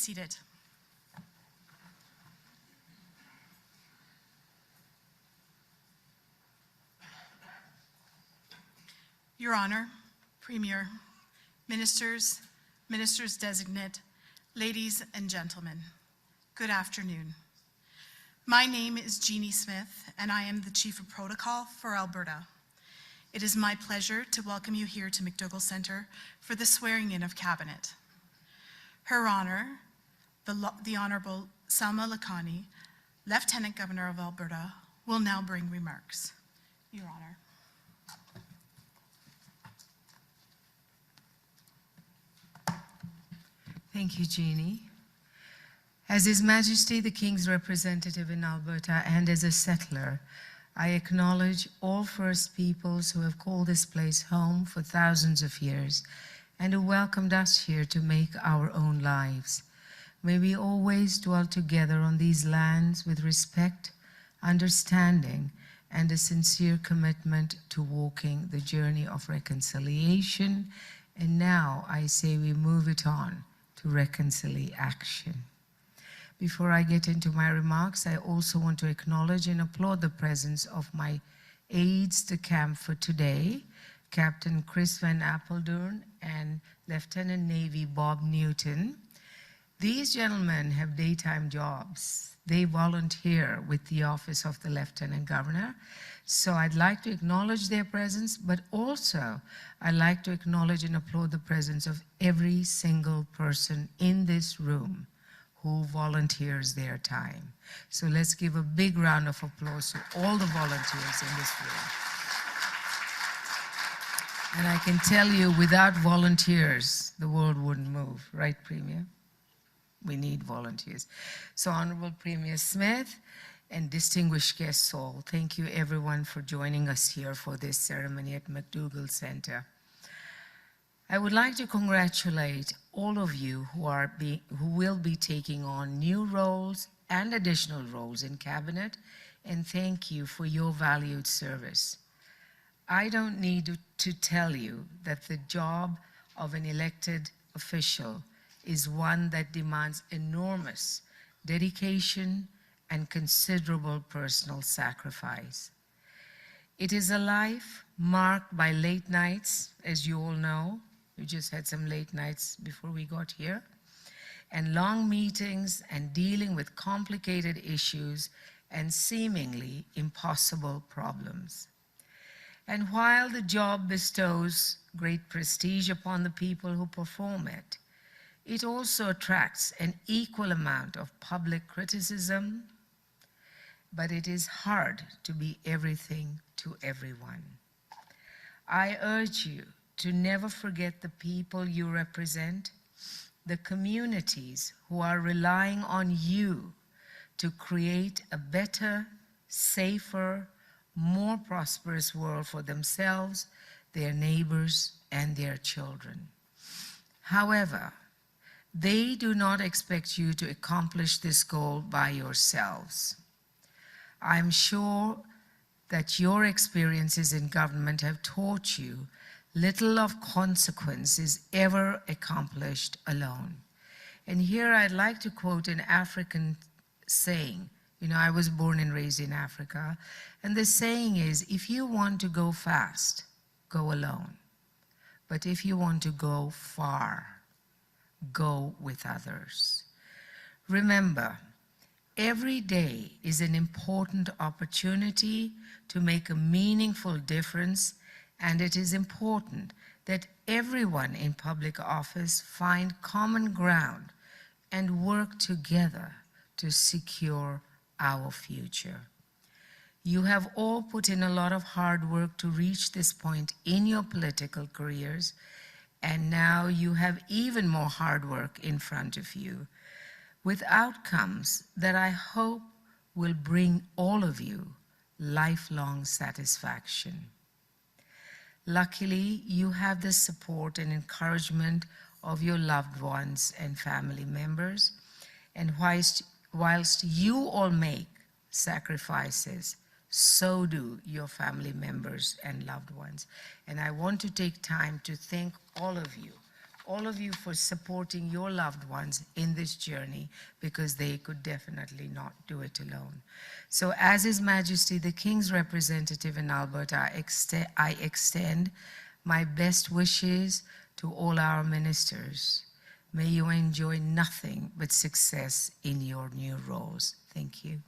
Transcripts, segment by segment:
seated. Your Honor, Premier, Ministers, Ministers Designate, ladies and gentlemen, good afternoon. My name is Jeannie Smith, and I am the Chief of Protocol for Alberta. It is my pleasure to welcome you here to McDougall Centre for the swearing-in of Cabinet. Her Honor, the Honourable Salma Lakhani, Lieutenant Governor of Alberta, will now bring remarks. Your Honor. Thank you, Jeannie. As His Majesty the King's representative in Alberta and as a settler, I acknowledge all First Peoples who have called this place home for thousands of years and who welcomed us here to make our own lives. May we always dwell together on these lands with respect, understanding, and a sincere commitment to walking the journey of reconciliation. And now I say we move it on to reconciliation. Before I get into my remarks, I also want to acknowledge and applaud the presence of my aides de camp for today, Captain Chris Van Apeldoorn and Lieutenant Navy Bob Newton. These gentlemen have daytime jobs. They volunteer with the Office of the Lieutenant Governor. So I'd like to acknowledge their presence, but also I'd like to acknowledge and applaud the presence of every single person in this room who volunteers their time. So let's give a big round of applause to all the volunteers in this room. And I can tell you, without volunteers, the world wouldn't move, right, Premier? We need volunteers. So Honorable Premier Smith and distinguished guests all, thank you everyone for joining us here for this ceremony at McDougall Centre. I would like to congratulate all of you who will be taking on new roles and additional roles in Cabinet, and thank you for your valued service. I don't need to tell you that the job of an elected official is one that demands enormous dedication and considerable personal sacrifice. It is a life marked by late nights, as you all know. We just had some late nights before we got here, and long meetings and dealing with complicated issues and seemingly impossible problems. And while the job bestows great prestige upon the people who perform it, it also attracts an equal amount of public criticism, but it is hard to be everything to everyone. I urge you to never forget the people you represent, the communities who are relying on you to create a better, safer, more prosperous world for themselves, their neighbors, and their children. However, they do not expect you to accomplish this goal by yourselves. I'm sure that your experiences in government have taught you little of consequence is ever accomplished alone. And here I'd like to quote an African saying. You know, I was born and raised in Africa, and the saying is, if you want to go fast, go alone. But if you want to go far, go with others. Remember, every day is an important opportunity to make a meaningful difference, and it is important that everyone in public office find common ground and work together to secure our future. You have all put in a lot of hard work to reach this point in your political careers, and now you have even more hard work in front of you, with outcomes that I hope will bring all of you lifelong satisfaction. Luckily, you have the support and encouragement of your loved ones and family members, and whilst you all make sacrifices, so do your family members and loved ones. And I want to take time to thank all of you, all of you for supporting your loved ones in this journey, because they could definitely not do it alone. So as His Majesty the King's representative in Alberta, I extend my best wishes to all our ministers. May you enjoy nothing but success in your new roles. Thank you.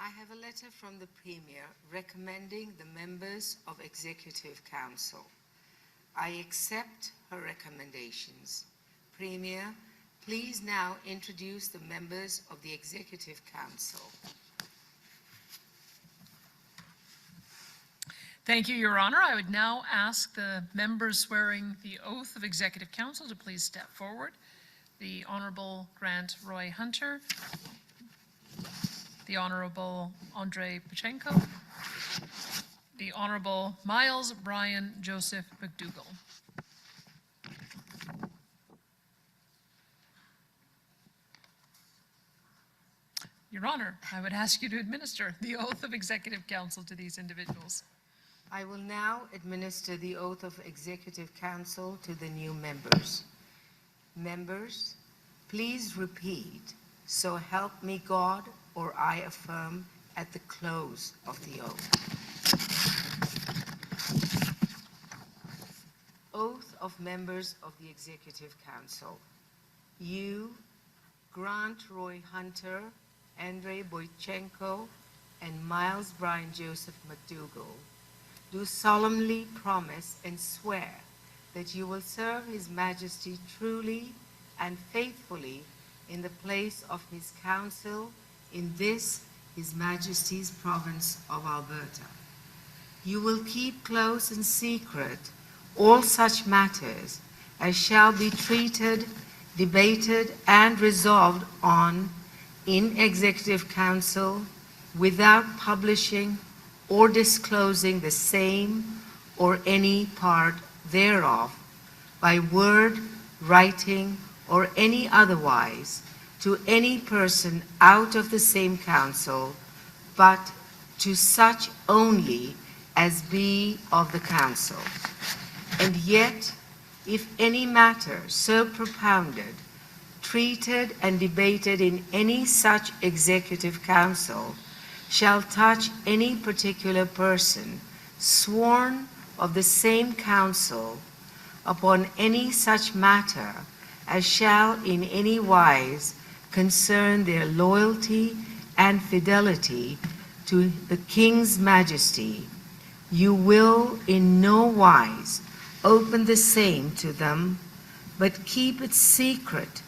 I have a letter from the Premier recommending the members of Executive Council. I accept her recommendations. Premier, please now introduce the members of the Executive Council. Thank you, Your Honor. I would now ask the members swearing the oath of Executive Council to please step forward. The Honourable Grant Roy Hunter, the Honourable Andrei Pachenko, the Honourable Miles Brian Joseph McDougall. Your Honour, I would ask you to administer the oath of Executive Council to these individuals. I will now administer the oath of Executive Council to the new members. Members, please repeat, "So help me God," or "I affirm," at the close of the oath. Oath of members of the Executive Council. You, Grant Roy Hunter, Andrei Boychenko, and Miles Brian Joseph McDougall, do solemnly promise and swear that you will serve His Majesty truly and faithfully in the place of His council in this His Majesty's province of Alberta. You will keep close and secret all such matters as shall be treated, debated, and resolved on in Executive Council without publishing or disclosing the same or any part thereof by word, writing, or any otherwise to any person out of the same council, but to such only as be of the council. And yet, if any matter so propounded, treated, and debated in any such Executive Council shall touch any particular person sworn of the same council upon any such matter as shall in any wise concern their loyalty and fidelity to the King's Majesty, you will in no wise open the same to them, but keep it secret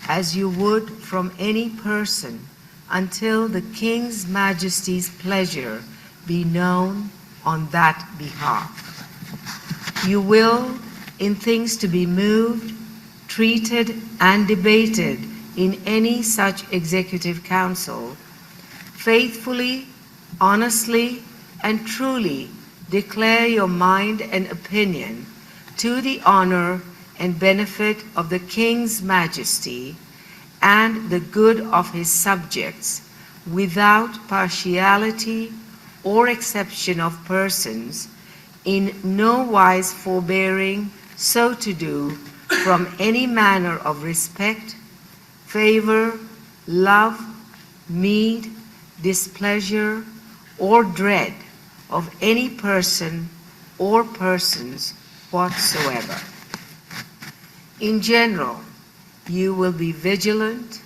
as you would from any person until the King's Majesty's pleasure be known on that behalf. You will, in things to be moved, treated, and debated in any such Executive Council, faithfully, honestly, and truly declare your mind and opinion to the honor and benefit of the King's Majesty and the good of his subjects, without partiality or exception of persons, in no wise forbearing so to do from any manner of respect, favor, love, meed, displeasure, or dread of any person or persons whatsoever. In general, you will be vigilant,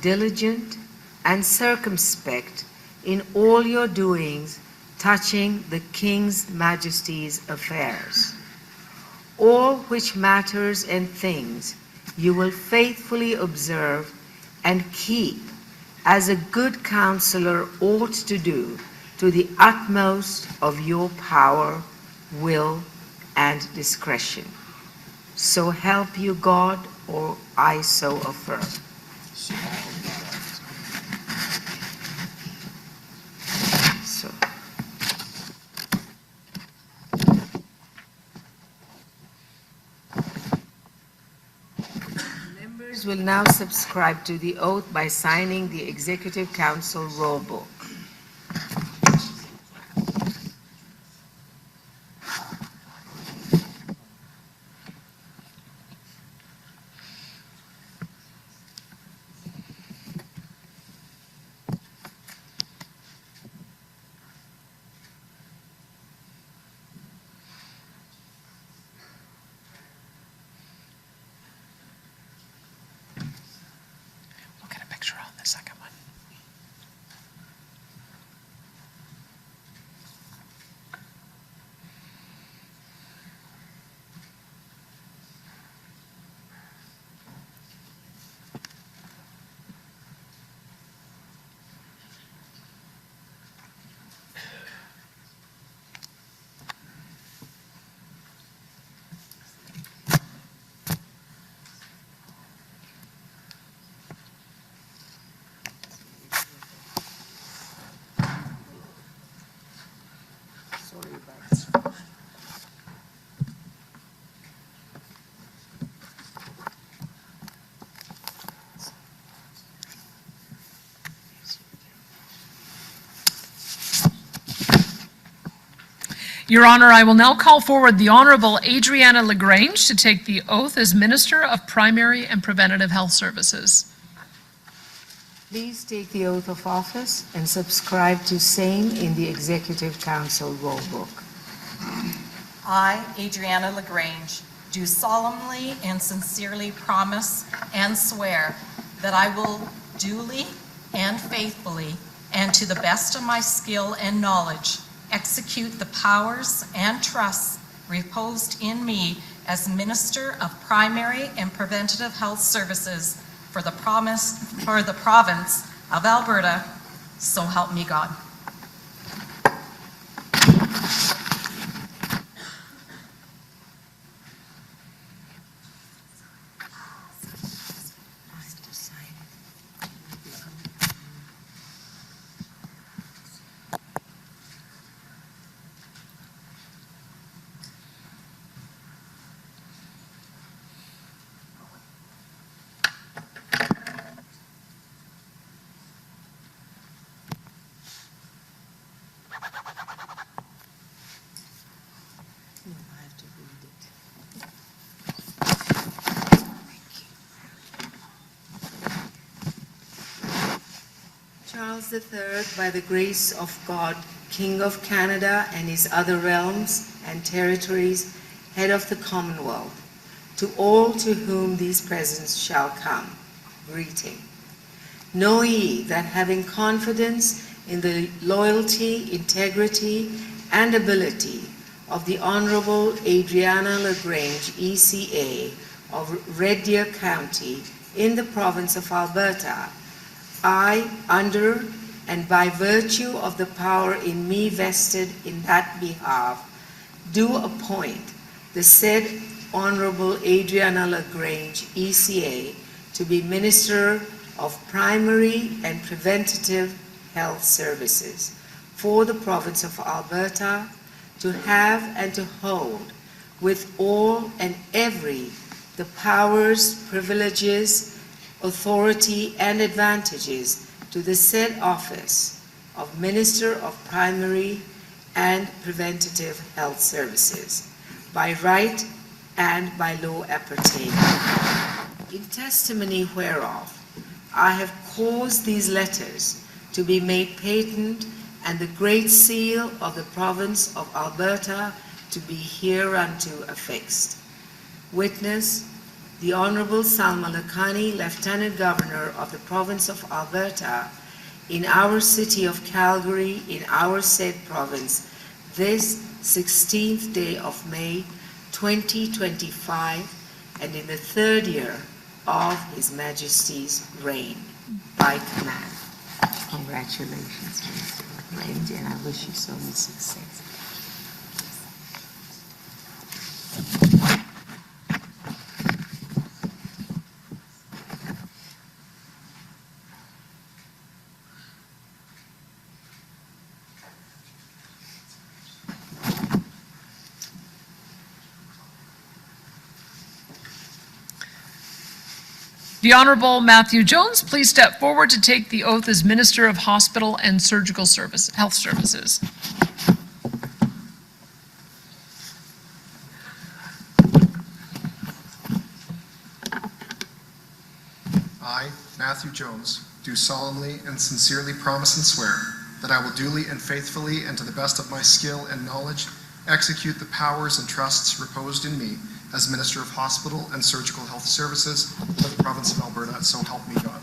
diligent, and circumspect in all your doings touching the King's Majesty's affairs. All which matters and things you will faithfully observe and keep as a good counselor ought to do to the utmost of your power, will, and discretion. So help you God, or I so affirm. So. Members will now subscribe to the oath by signing the Executive Council roll book. We'll get a picture on the second one. Sorry about this. Your Honor, I will now call forward the Honorable Adriana LaGrange to take the oath as Minister of Primary and Preventative Health Services. Please take the oath of office and subscribe to same in the Executive Council roll book. I, Adriana LaGrange, do solemnly and sincerely promise and swear that I will duly and faithfully, and to the best of my skill and knowledge, execute the powers and trusts reposed in me as Minister of Primary and Preventative Health Services for the province of Alberta, so help me God. Charles III, by the grace of God, King of Canada and his other realms and territories, head of the Commonwealth, to all to whom these presents shall come, greeting. Know ye that having confidence in the loyalty, integrity, and ability of the Honorable Adriana LaGrange, ECA, of Red Deer County, in the province of Alberta, I, under and by virtue of the power in me vested in that behalf, do appoint the said Honorable Adriana LaGrange, ECA, to be Minister of Primary and Preventative Health Services for the province of Alberta, to have and to hold with all and every the powers, privileges, authority, and advantages to the said office of Minister of Primary and Preventative Health Services, by right and by law appertaining. In testimony whereof, I have caused these letters to be made patent and the great seal of the province of Alberta to be hereunto affixed. Witness, the Honorable Salma Lakhani, Lieutenant Governor of the province of Alberta, in our city of Calgary, in our said province, this 16th day of May, 2025, and in the 3rd year of His Majesty's reign, by command. Congratulations, Mr. LaGrange, and I wish you so much success. The Honorable Matthew Jones, please step forward to take the oath as Minister of Hospital and Surgical Health Services. I, Matthew Jones, do solemnly and sincerely promise and swear that I will duly and faithfully and to the best of my skill and knowledge execute the powers and trusts reposed in me as Minister of Hospital and Surgical Health Services for the province of Alberta, so help me God.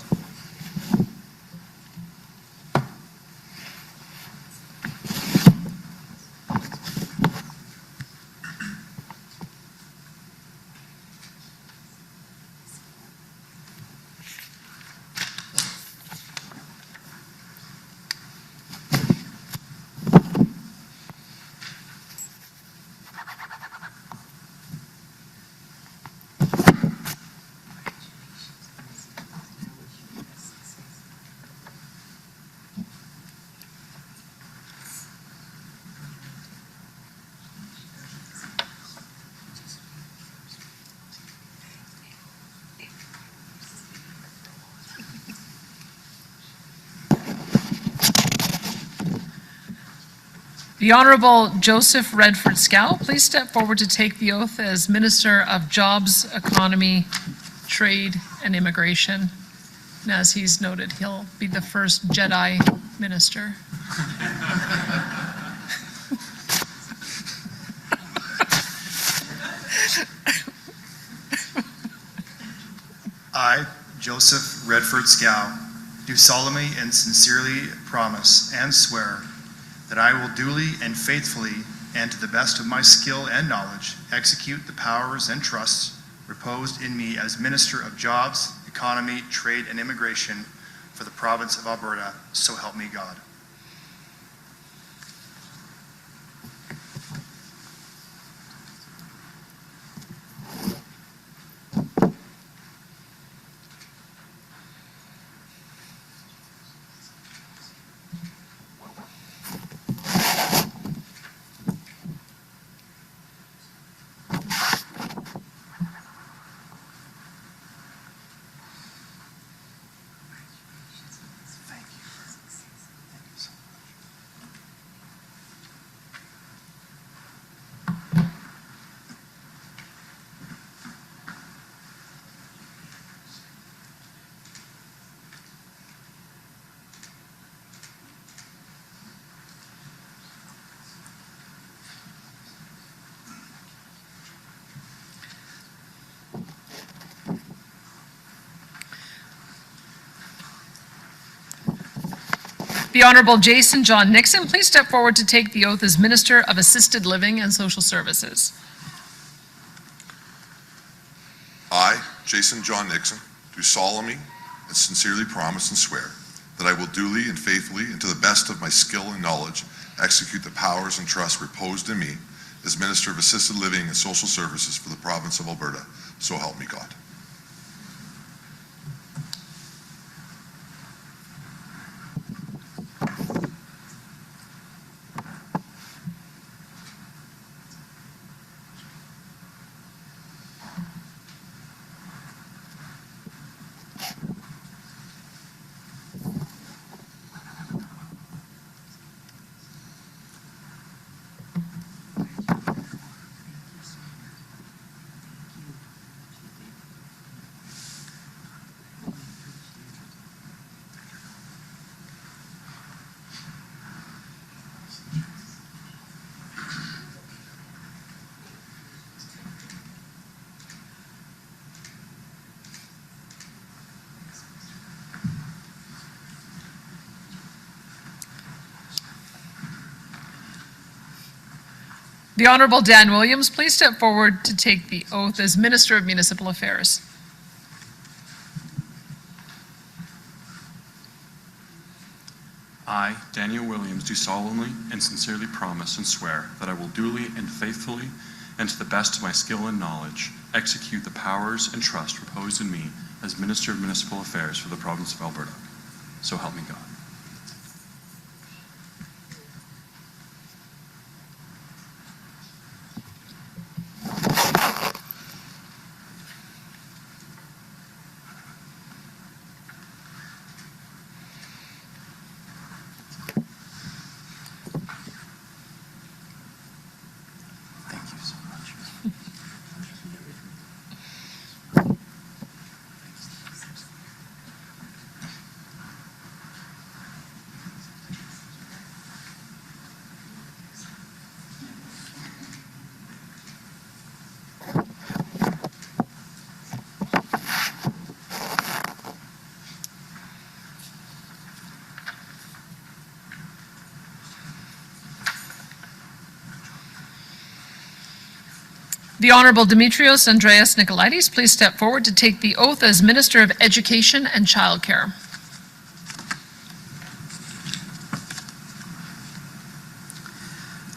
The Honorable Joseph Redford Scow, please step forward to take the oath as Minister of Jobs, Economy, Trade, and Immigration. And as he's noted, he'll be the first Jedi minister. I, Joseph Redford Scow, do solemnly and sincerely promise and swear that I will duly and faithfully and to the best of my skill and knowledge execute the powers and trusts reposed in me as Minister of Jobs, Economy, Trade, and Immigration for the province of Alberta, so help me God. The Honorable Jason John Nixon, please step forward to take the oath as Minister of Assisted Living and Social Services. I, Jason John Nixon, do solemnly and sincerely promise and swear that I will duly and faithfully and to the best of my skill and knowledge execute the powers and trusts reposed in me as Minister of Assisted Living and Social Services for the province of Alberta, so help me God. The Honorable Dan Williams, please step forward to take the oath as Minister of Municipal Affairs. I, Daniel Williams, do solemnly and sincerely promise and swear that I will duly and faithfully and to the best of my skill and knowledge execute the powers and trust reposed in me as Minister of Municipal Affairs for the province of Alberta. So help me God. The Honorable Dimitrios Andreas Nicolaides, please step forward to take the oath as Minister of Education and Childcare.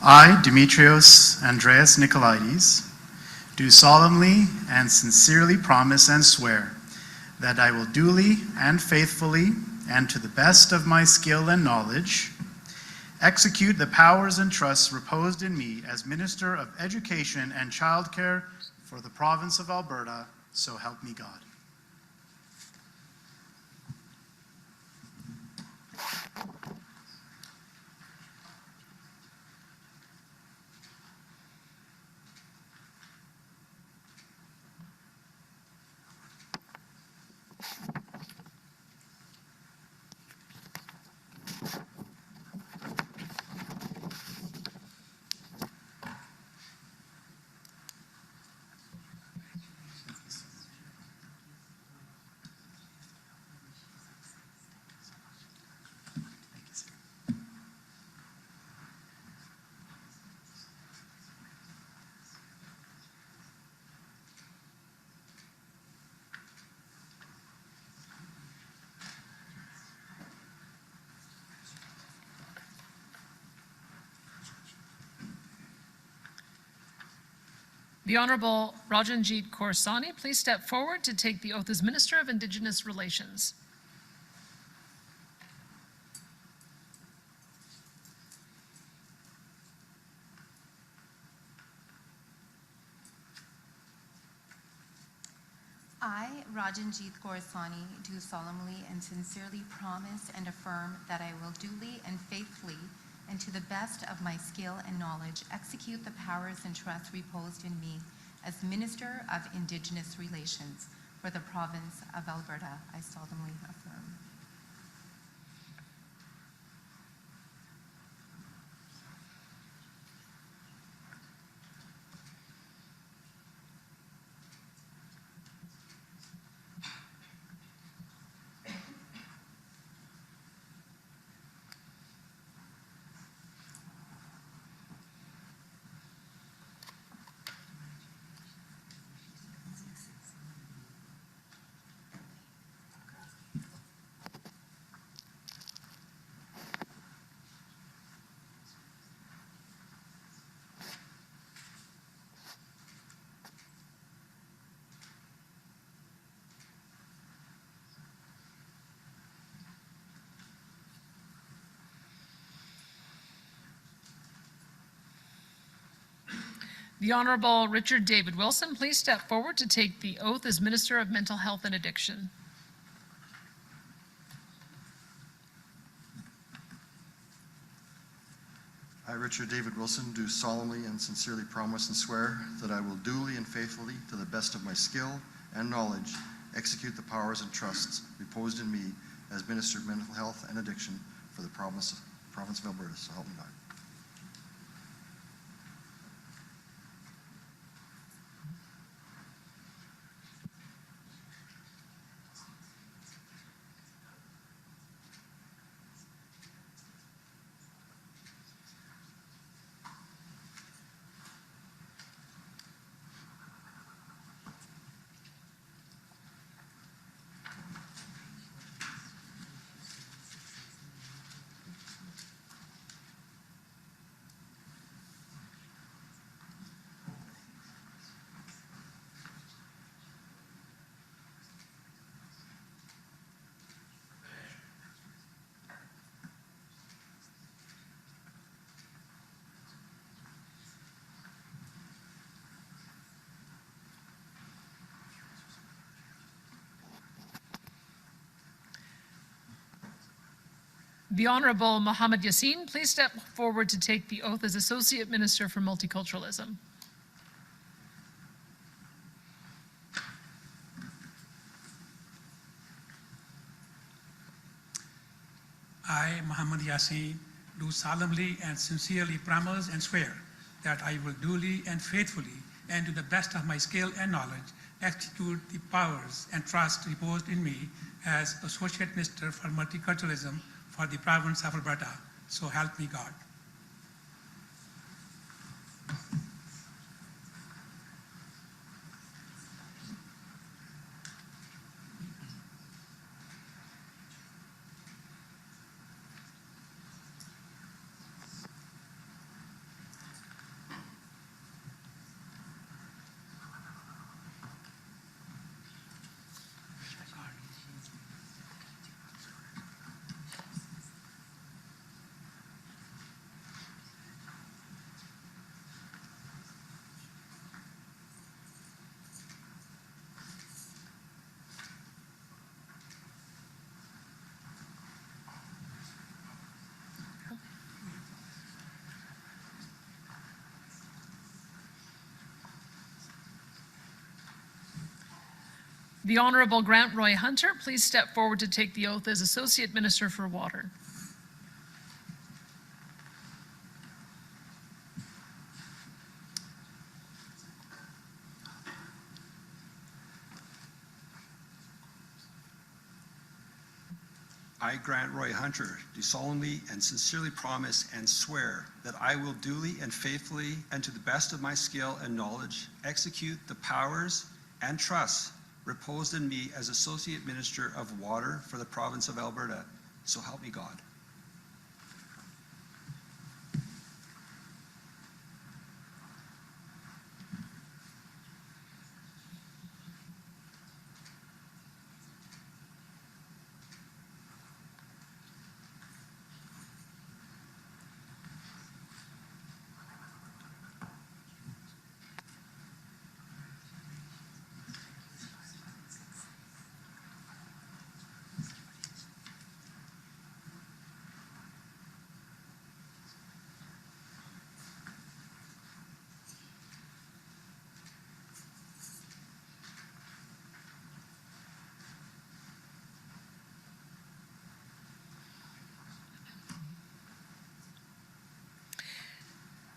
I, Dimitrios Andreas Nicolaides, do solemnly and sincerely promise and swear that I will duly and faithfully, and to the best of my skill and knowledge, execute the powers and trusts reposed in me as Minister of Education and Childcare for the province of Alberta, so help me God. The Honorable Rajanjit Kaur Sahni, please step forward to take the oath as Minister of Indigenous Relations. I, Rajanjit Kaur Sahni, do solemnly and sincerely promise and affirm that I will duly and faithfully, and to the best of my skill and knowledge, execute the powers and trusts reposed in me as Minister of Indigenous Relations for the province of Alberta. I solemnly affirm. The Honorable Richard David Wilson, please step forward to take the oath as Minister of Mental Health and Addiction. I, Richard David Wilson, do solemnly and sincerely promise and swear that I will duly and faithfully, to the best of my skill and knowledge, execute the powers and trusts reposed in me as Minister of Mental Health and Addiction for the province of Alberta, so help me God. The Honorable Mohammed Yassin, please step forward to take the oath as Associate Minister for Multiculturalism. I, Mohammed Yassin, do solemnly and sincerely promise and swear that I will duly and faithfully, and to the best of my skill and knowledge, execute the powers and trust reposed in me as Associate Minister for Multiculturalism for the province of Alberta. So help me God. The Honorable Grant Roy Hunter, please step forward to take the oath as Associate Minister for Water. I, Grant Roy Hunter, do solemnly and sincerely promise and swear that I will duly and faithfully and to the best of my skill and knowledge execute the powers and trusts reposed in me as Associate Minister of Water for the province of Alberta. So help me God.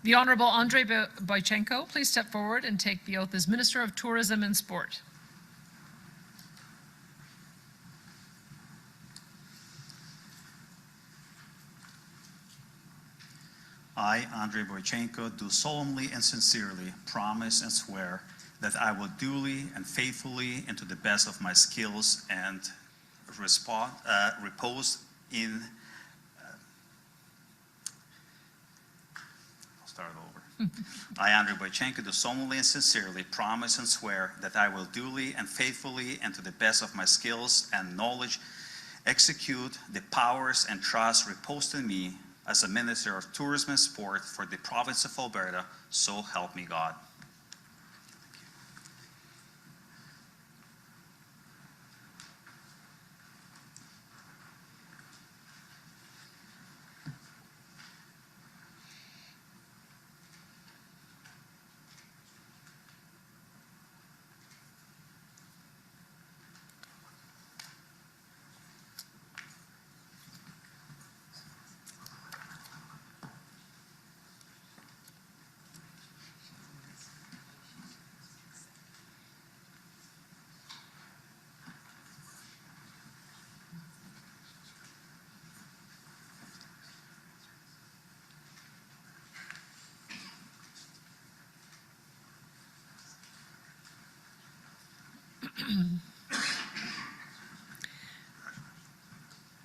The Honorable Andrei Boychenko, please step forward and take the oath as Minister of Tourism and Sport. I, Andrei Boychenko, do solemnly and sincerely promise and swear that I will duly and faithfully and to the best of my skills and repose in start over. I, Andrei Boychenko, do solemnly and sincerely promise and swear that I will duly and faithfully and to the best of my skills and knowledge execute the powers and trusts reposed in me as a Minister of Tourism and Sport for the province of Alberta. So help me God.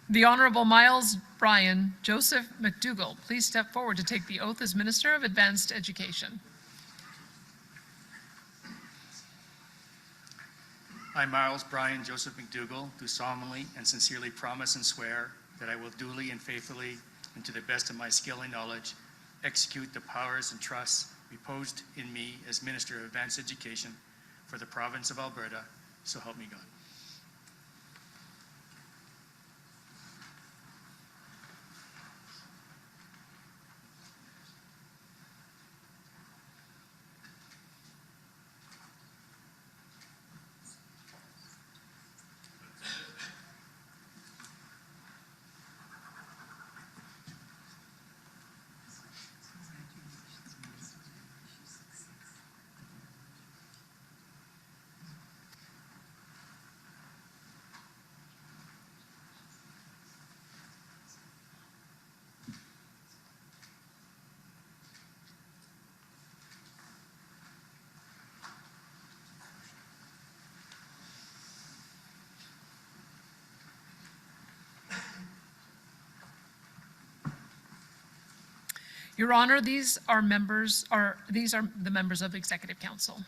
The Honorable Miles Bryan Joseph McDougall, please step forward to take the oath as Minister of Advanced Education. I, Miles Bryan Joseph McDougall, do solemnly and sincerely promise and swear that I will duly and faithfully and to the best of my skill and knowledge execute the powers and trusts reposed in me as Minister of Advanced Education for the province of Alberta. So help me God. Your Honor, these are the members of Executive Council.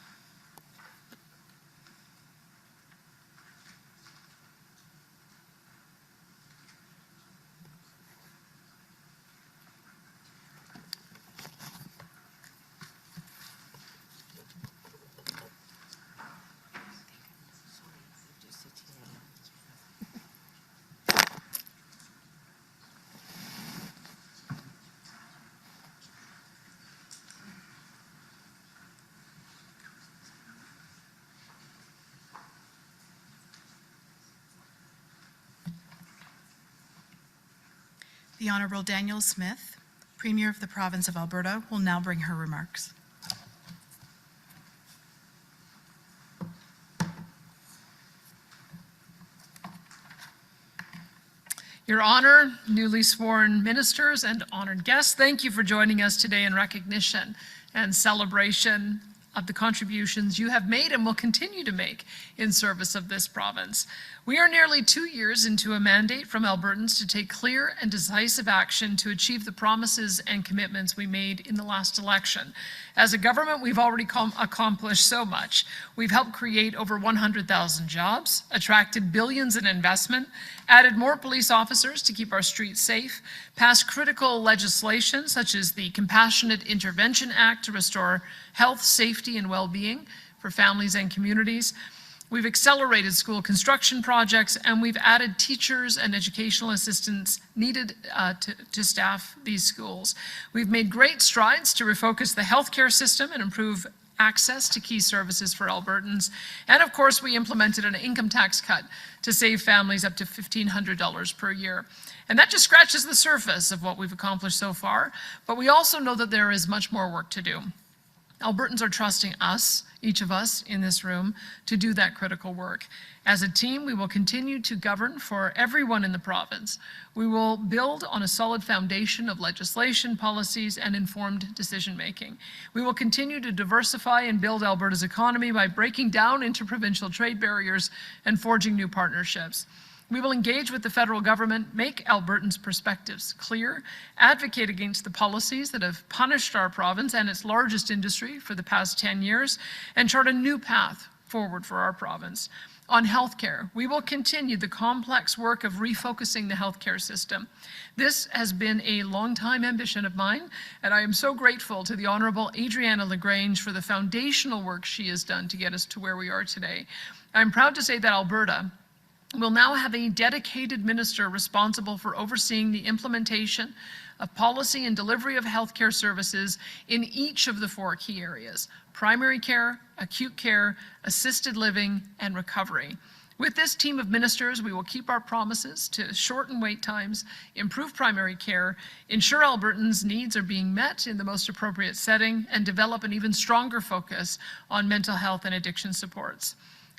The Honorable Danielle Smith, Premier of the Province of Alberta, will now bring her remarks. Your Honor, newly sworn ministers and honored guests, thank you for joining us today in recognition and celebration of the contributions you have made and will continue to make in service of this province. We are nearly 2 years into a mandate from Albertans to take clear and decisive action to achieve the promises and commitments we made in the last election. As a government, we've already accomplished so much. We've helped create over 100,000 jobs, attracted billions in investment, added more police officers to keep our streets safe, passed critical legislation such as the Compassionate Intervention Act to restore health, safety, and well-being for families and communities. We've accelerated school construction projects, and we've added teachers and educational assistants needed to staff these schools. We've made great strides to refocus the healthcare system and improve access to key services for Albertans. And of course, we implemented an income tax cut to save families up to $1,500 per year. And that just scratches the surface of what we've accomplished so far, but we also know that there is much more work to do. Albertans are trusting us, each of us in this room, to do that critical work. As a team, we will continue to govern for everyone in the province. We will build on a solid foundation of legislation, policies, and informed decision-making. We will continue to diversify and build Alberta's economy by breaking down interprovincial trade barriers and forging new partnerships. We will engage with the federal government, make Albertans' perspectives clear, advocate against the policies that have punished our province and its largest industry for the past 10 years, and chart a new path forward for our province. On healthcare, we will continue the complex work of refocusing the healthcare system. This has been a long-time ambition of mine, and I am so grateful to the Honourable Adriana LaGrange for the foundational work she has done to get us to where we are today. I'm proud to say that Alberta will now have a dedicated minister responsible for overseeing the implementation of policy and delivery of healthcare services in each of the 4 key areas: primary care, acute care, assisted living, and recovery. With this team of ministers, we will keep our promises to shorten wait times, improve primary care, ensure Albertans' needs are being met in the most appropriate setting, and develop an even stronger focus on mental health and addiction supports.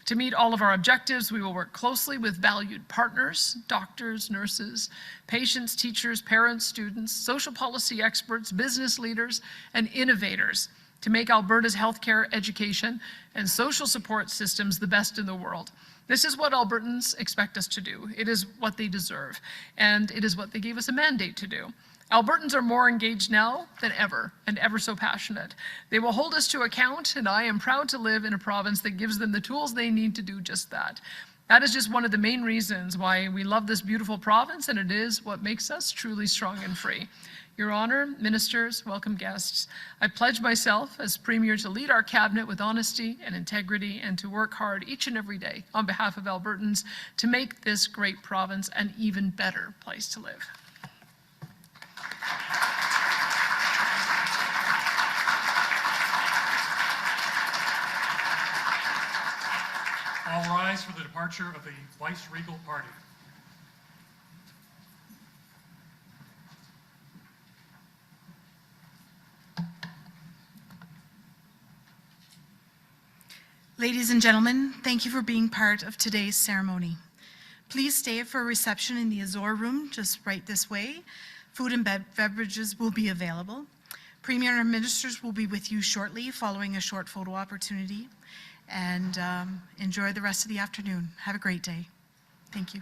To meet all of our objectives, we will work closely with valued partners, doctors, nurses, patients, teachers, parents, students, social policy experts, business leaders, and innovators to make Alberta's healthcare, education, and social support systems the best in the world. This is what Albertans expect us to do. It is what they deserve, and it is what they gave us a mandate to do. Albertans are more engaged now than ever, and ever so passionate. They will hold us to account, and I am proud to live in a province that gives them the tools they need to do just that. That is just one of the main reasons why we love this beautiful province, and it is what makes us truly strong and free. Your Honour, ministers, welcome guests, I pledge myself as Premier to lead our cabinet with honesty and integrity and to work hard each and every day on behalf of Albertans to make this great province an even better place to live. All rise for the departure of the Vice-Regal Party. Ladies and gentlemen, thank you for being part of today's ceremony. Please stay for a reception in the Azor room, just right this way. Food and beverages will be available. Premier and ministers will be with you shortly following a short photo opportunity. And enjoy the rest of the afternoon. Have a great day. Thank you.